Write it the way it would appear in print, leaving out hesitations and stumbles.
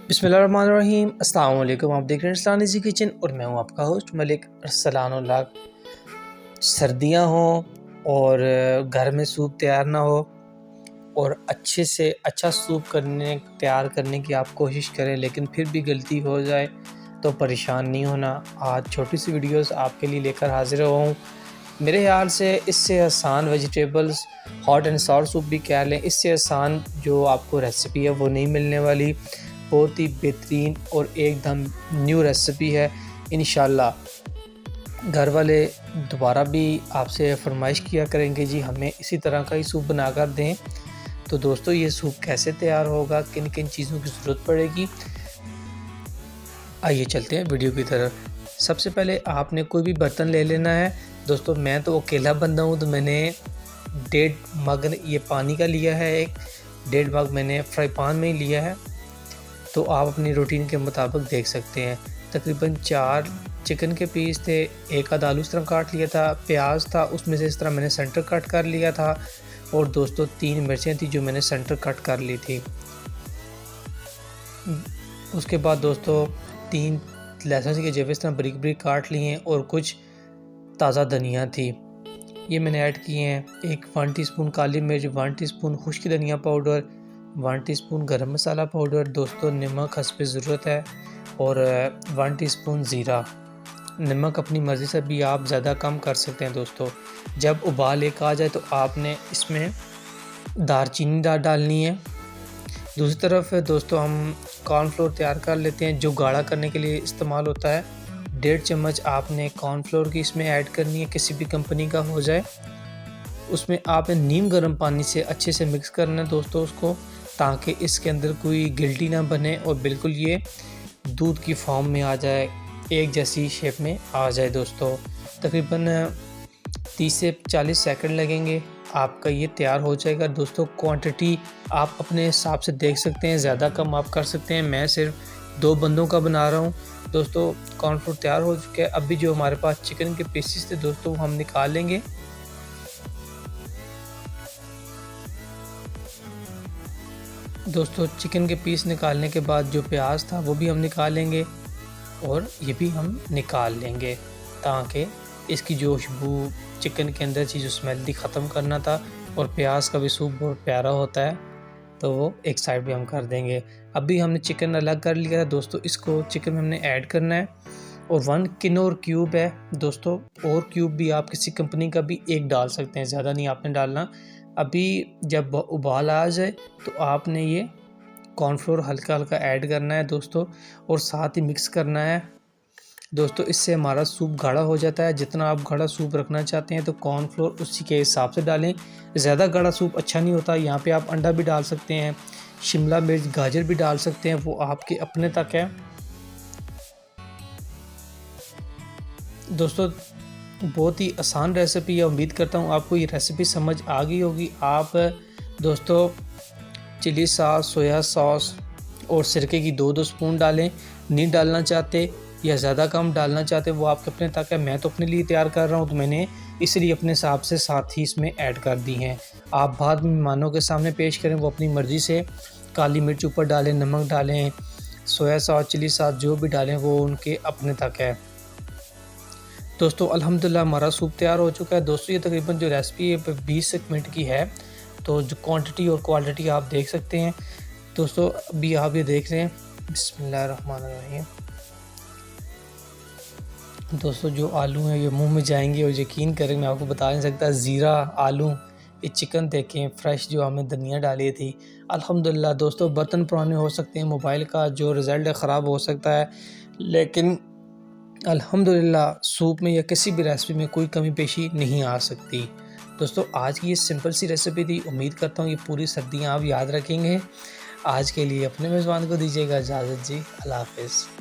बिस्मिल्लाहिर्रहमानिर्रहीम। अस्सलाम वालेकुम। आप देख रहे हैं अरसलान इज़ी किचन और मैं हूं आपका होस्ट मलिक अरसलान उल्लाह। सर्दियां हों और घर में सूप तैयार ना हो और अच्छे से अच्छा सूप तैयार करने की आप कोशिश करें, लेकिन फिर भी गलती हो जाए तो परेशान नहीं होना। आज छोटी सी वीडियोस आपके लिए लेकर हाजिर हुआ हूँ। मेरे ख्याल से इससे आसान vegetables hot and sour soup भी कह लें, इससे आसान जो आपको रेसिपी है वो नहीं मिलने वाली। बहुत ही बेहतरीन और एकदम न्यू रेसिपी है। इंशाल्लाह घर वाले दोबारा भी आपसे फरमाइश किया करेंगे, जी हमें इसी तरह का ही सूप बना कर दें। तो दोस्तों, ये सूप कैसे तैयार होगा, किन किन चीज़ों की ज़रूरत पड़ेगी, आइए चलते हैं वीडियो की तरफ। सबसे पहले आपने कोई भी बर्तन ले लेना है। दोस्तों, मैं तो अकेला बंदा हूँ, तो मैंने 1.5 मग ये पानी का लिया है, 1.5 मग मैंने फ्राई पैन में ही लिया है। तो आप अपनी रूटीन के मुताबिक देख सकते हैं। तकरीबन 4 चिकन के पीस थे, एक आधा आलू इस तरह काट लिया था, प्याज था उसमें से इस तरह मैंने सेंटर कट कर लिया था, और दोस्तों 3 मिर्चें थी जो मैंने सेंटर कट कर ली थी। उसके बाद दोस्तों 3 लहसुन के जवे इस तरह बारीक बारीक काट लिए हैं, और कुछ ताज़ा धनिया थी, ये मैंने ऐड किए हैं। 1 टीस्पून काली मिर्च, 1 टीस्पून खुश्क धनिया पाउडर, 1 टीस्पून गरम मसाला पाउडर, दोस्तों नमक हस्ब ज़रूरत है, और 1 टीस्पून ज़ीरा। नमक अपनी मर्ज़ी से भी आप ज़्यादा कम कर सकते हैं। दोस्तों, जब उबाल एक आ जाए तो आपने इसमें दालचीनी डालनी है। दूसरी तरफ दोस्तों हम कॉर्नफ्लोर तैयार कर लेते हैं, जो गाढ़ा करने के लिए इस्तेमाल होता है। 1.5 चम्मच आपने कॉर्नफ्लोर की इसमें ऐड करनी है, किसी भी कंपनी का हो जाए। उसमें आपने नीम गर्म पानी से अच्छे से मिक्स करना है दोस्तों उसको, ताकि इसके अंदर कोई गिल्टी ना बने और बिल्कुल ये दूध की फॉर्म में आ जाए, एक जैसी शेप में आ जाए। दोस्तों, तकरीबन 30 से 40 सेकंड लगेंगे, आपका ये तैयार हो जाएगा। दोस्तों, क्वांटिटी आप अपने हिसाब से देख सकते हैं, ज़्यादा कम आप कर सकते हैं। मैं सिर्फ 2 बंदों का बना रहा हूँ। दोस्तों, कॉर्नफ्लोर तैयार हो चुका है। अभी जो हमारे पास चिकन के पीसेस थे दोस्तों, हम निकाल लेंगे। दोस्तों, चिकन के पीस निकालने के बाद जो प्याज था वो भी हम निकाल लेंगे, और ये भी हम निकाल लेंगे, ताकि इसकी जो खुशबू चिकन के अंदर चीज़ स्मेल थी ख़त्म करना था। और प्याज का भी सूप बहुत प्यारा होता है, तो वो एक साइड भी हम कर देंगे। अभी हमने चिकन अलग कर लिया है दोस्तों, इसको चिकन में हमने ऐड करना है। और 1 किनोर क्यूब है दोस्तों, और क्यूब भी आप किसी कंपनी का भी एक डाल सकते हैं, ज़्यादा नहीं आपने डालना। अभी जब उबाल आ जाए तो आपने ये कॉर्नफ्लोर हल्का हल्का ऐड करना है दोस्तों, और साथ ही मिक्स करना है। दोस्तों, इससे हमारा सूप गाढ़ा हो जाता है। जितना आप गाढ़ा सूप रखना चाहते हैं तो कॉर्नफ्लोर उसी के हिसाब से डालें, ज़्यादा गाढ़ा सूप अच्छा नहीं होता। यहाँ पे आप अंडा भी डाल सकते हैं, शिमला मिर्च, गाजर भी डाल सकते हैं, वो आपके अपने तक है। दोस्तों, बहुत ही आसान रेसिपी है, उम्मीद करता हूँ आपको ये रेसिपी समझ आ गई होगी। आप दोस्तों चिली सॉस, सोया सॉस और सिरके की 2-2 स्पून डालें। नहीं डालना चाहते या ज़्यादा कम डालना चाहते वो आपके अपने तक है। मैं तो अपने लिए तैयार कर रहा हूँ, तो मैंने इसलिए अपने हिसाब से साथ ही इसमें ऐड कर दी हैं। आप बाद में मेहमानों के सामने पेश करें, वो अपनी मर्ज़ी से काली मिर्च ऊपर डालें, नमक डालें, सोया सॉस, चिली सॉस जो भी डालें वो उनके अपने तक है। दोस्तों, अल्हम्दुलिल्लाह हमारा सूप तैयार हो चुका है। दोस्तों, ये तकरीबन जो रेसिपी है 20 मिनट की है, तो जो क्वांटिटी और क्वालिटी आप देख सकते हैं। दोस्तों, अभी आप ये देख रहे हैं, बिस्मिल्लाहिर्रहमानिर्रहीम। दोस्तों, जो आलू हैं ये मुंह में जाएंगे, और यकीन करें मैं आपको बता नहीं सकता, ज़ीरा आलू, ये चिकन देखें फ्रेश जो हमने धनिया डाली थी। अल्हम्दुलिल्लाह दोस्तों, बर्तन पुराने हो सकते हैं, मोबाइल का जो रिज़ल्ट है ख़राब हो सकता है, लेकिन अल्हम्दुलिल्लाह सूप में या किसी भी रेसिपी में कोई कमी पेशी नहीं आ सकती। दोस्तों, आज की ये सिंपल सी रेसिपी थी, उम्मीद करता हूँ ये पूरी सर्दियाँ आप याद रखेंगे। आज के लिए अपने मेज़बान को दीजिएगा इजाज़त जी, अल्लाह हाफ़िज़।